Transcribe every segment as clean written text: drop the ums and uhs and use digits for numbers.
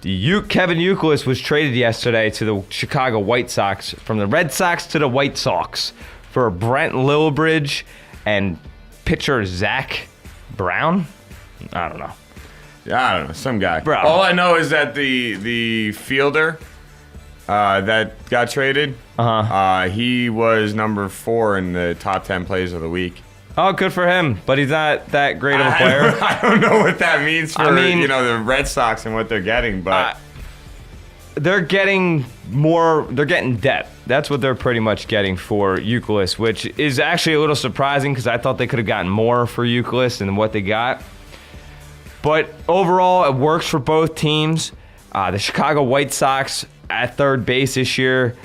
Kevin Youkilis was traded yesterday to the Chicago White Sox from the Red Sox to the White Sox for Brent Lillibridge and pitcher Zach Brown. I don't know. Yeah, I don't know. Some guy. Bro. All I know is that the fielder that got traded, he was number 4 in the top 10 plays of the week. Oh, good for him, but he's not that great of a player. I don't know what that means for the Red Sox and what they're getting, but they're getting more. They're getting depth. That's what they're pretty much getting for Youkilis, which is actually a little surprising because I thought they could have gotten more for Youkilis than what they got. But overall, it works for both teams. The Chicago White Sox at third base this year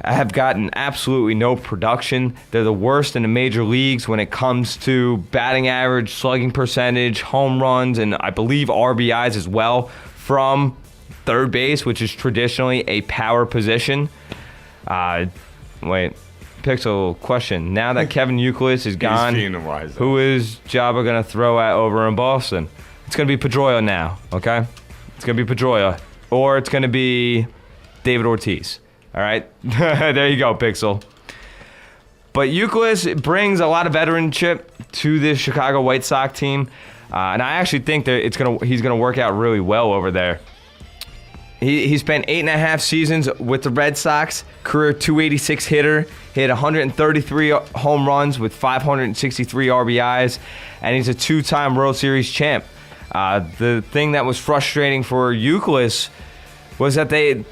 have gotten absolutely no production. They're the worst in the major leagues when it comes to batting average, slugging percentage, home runs, and I believe RBIs as well from third base, which is traditionally a power position. Pixel question. Now that Kevin Youkilis is gone, who is Jabba going to throw at over in Boston? It's going to be Pedroia now, okay? It's going to be Pedroia. Or it's going to be David Ortiz. All right, there you go, Pixel. But Youkilis brings a lot of veteranship to this Chicago White Sox team, and I actually think that he's gonna work out really well over there. He spent 8.5 seasons with the Red Sox, career .286 hitter, hit 133 home runs with 563 RBIs, and he's a 2-time World Series champ. The thing that was frustrating for Youkilis was that the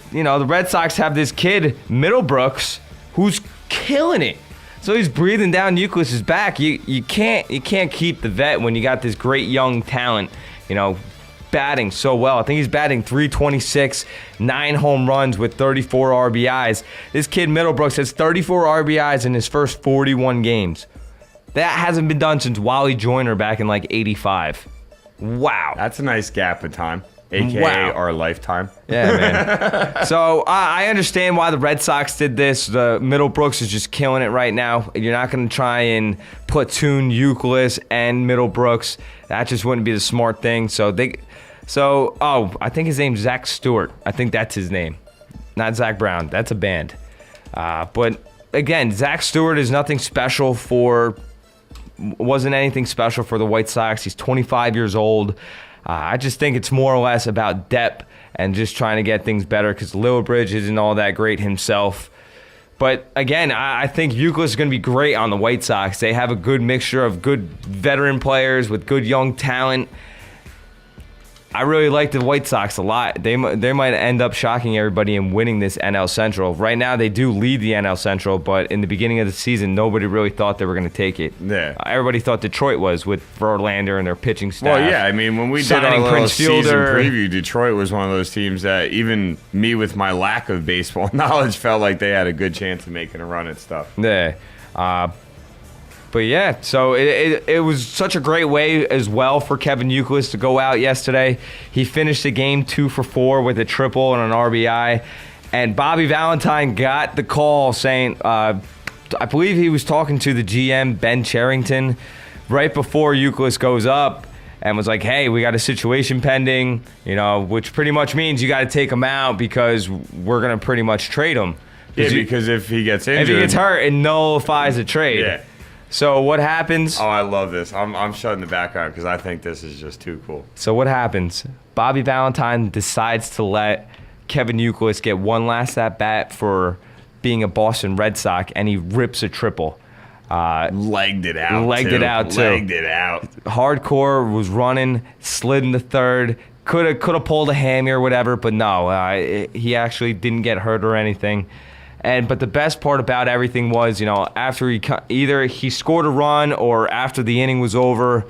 Red Sox have this kid, Middlebrooks, who's killing it. So he's breathing down Youkilis's back. You can't keep the vet when you got this great young talent, batting so well. I think he's batting .326, 9 home runs with 34 RBIs. This kid, Middlebrooks, has 34 RBIs in his first 41 games. That hasn't been done since Wally Joyner back in '85. Wow. That's a nice gap of time. AKA our lifetime. Yeah, man. So I understand why the Red Sox did this. The Middlebrooks is just killing it right now. You're not going to try and platoon Youkilis and Middlebrooks. That just wouldn't be the smart thing. I think his name's Zach Stewart. I think that's his name. Not Zach Brown. That's a band. But again, Zach Stewart is wasn't anything special for the White Sox. He's 25 years old. I just think it's more or less about depth and just trying to get things better because Lillibridge isn't all that great himself. But again, I think Youkilis is going to be great on the White Sox. They have a good mixture of good veteran players with good young talent. I really like the White Sox a lot. They might end up shocking everybody and winning this NL Central. Right now, they do lead the NL Central, but in the beginning of the season, nobody really thought they were going to take it. Yeah. Everybody thought Detroit was with Verlander and their pitching staff. Well, yeah, I mean, when we did our little season preview, Detroit was one of those teams that even me with my lack of baseball knowledge felt like they had a good chance of making a run at stuff. Yeah. But yeah, so it was such a great way as well for Kevin Youkilis to go out yesterday. He finished the game 2 for 4 with a triple and an RBI. And Bobby Valentine got the call saying, I believe he was talking to the GM, Ben Cherington, right before Youkilis goes up and was like, hey, we got a situation pending, which pretty much means you got to take him out because we're going to pretty much trade him. Yeah, because if he gets injured. If he gets hurt, it nullifies the trade. Yeah. So what happens? Oh, I love this. I'm shutting the background because I think this is just too cool. So what happens? Bobby Valentine decides to let Kevin Youkilis get one last at-bat for being a Boston Red Sox, and he rips a triple. Legged it out, too. Hardcore was running, slid into third. Could have pulled a hammy or whatever, but no. He actually didn't get hurt or anything. But the best part about everything was, after either he scored a run or after the inning was over,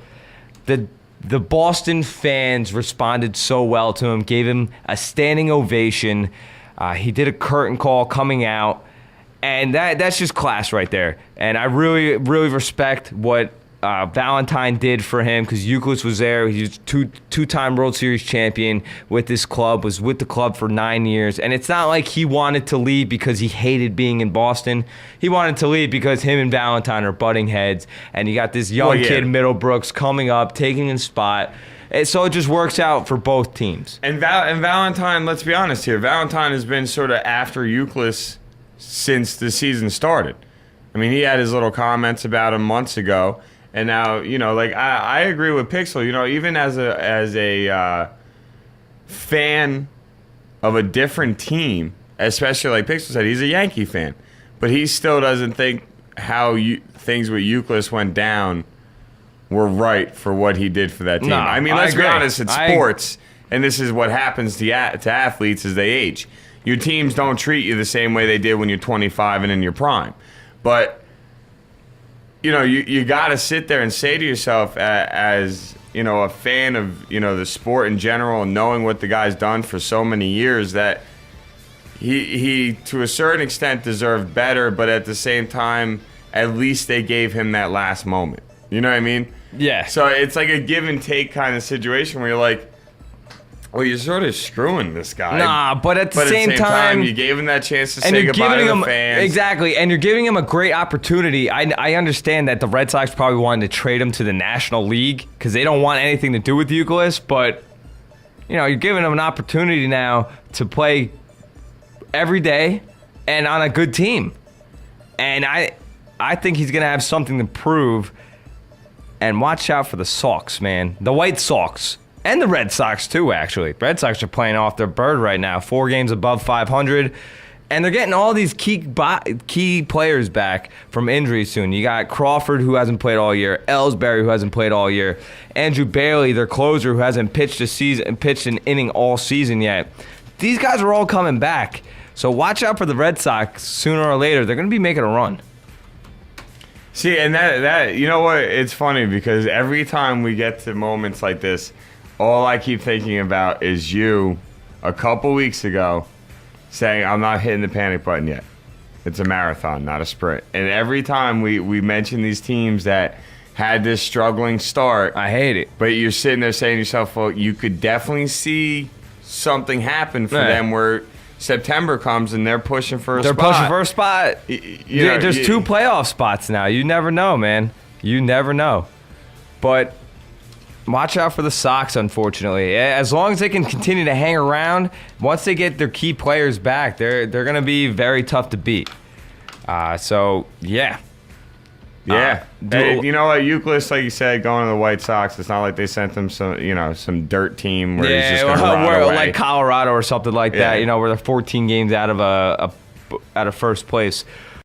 the Boston fans responded so well to him, gave him a standing ovation. He did a curtain call coming out, and that's just class right there. And I really, really respect what Valentine did for him, because Youkilis was there. He was two-time World Series champion with this club, was with the club for 9 years. And it's not like he wanted to leave because he hated being in Boston. He wanted to leave because him and Valentine are butting heads. And you got this young kid, Middlebrooks, coming up, taking his spot. So it just works out for both teams. And Valentine, let's be honest here, Valentine has been sort of after Youkilis since the season started. I mean, he had his little comments about him months ago. And now, I agree with Pixel. Even as a fan of a different team, especially like Pixel said, he's a Yankee fan, but he still doesn't think how things with Youkilis went down were right for what he did for that team. No, I mean, let's be honest, it's sports, and this is what happens to athletes as they age. Your teams don't treat you the same way they did when you're 25 and in your prime. But you got to sit there and say to yourself, as a fan of the sport in general, and knowing what the guy's done for so many years, that he to a certain extent deserved better, but at the same time, at least they gave him that last moment. You know what I mean? Yeah. So it's like a give and take kind of situation where you're like, well, you're sort of screwing this guy. Nah, but at the same time, you gave him that chance to say goodbye to the fans. Exactly, and you're giving him a great opportunity. I understand that the Red Sox probably wanted to trade him to the National League because they don't want anything to do with Youkilis, but you're giving him an opportunity now to play every day and on a good team. And I think he's going to have something to prove. And watch out for the Sox, man. The White Sox. And the Red Sox, too, actually. Red Sox are playing off their bird right now. 4 games above 500. And they're getting all these key players back from injuries soon. You got Crawford, who hasn't played all year. Ellsbury, who hasn't played all year. Andrew Bailey, their closer, who hasn't pitched an inning all season yet. These guys are all coming back. So watch out for the Red Sox. Sooner or later, they're going to be making a run. See, and that you know what? It's funny because every time we get to moments like this, all I keep thinking about is you a couple weeks ago saying, I'm not hitting the panic button yet. It's a marathon, not a sprint. And every time we mention these teams that had this struggling start, I hate it. But you're sitting there saying to yourself, well, you could definitely see something happen for them where September comes and they're pushing for a spot. They're pushing for a spot. There's 2 playoff spots now. You never know, man. You never know. But watch out for the Sox, unfortunately. As long as they can continue to hang around, once they get their key players back, they're going to be very tough to beat. So, yeah. Yeah. You know what? Youkilis, like you said, going to the White Sox, it's not like they sent them some dirt team where he's just going to run away. Like Colorado or something like that, where they're 14 games out of first place.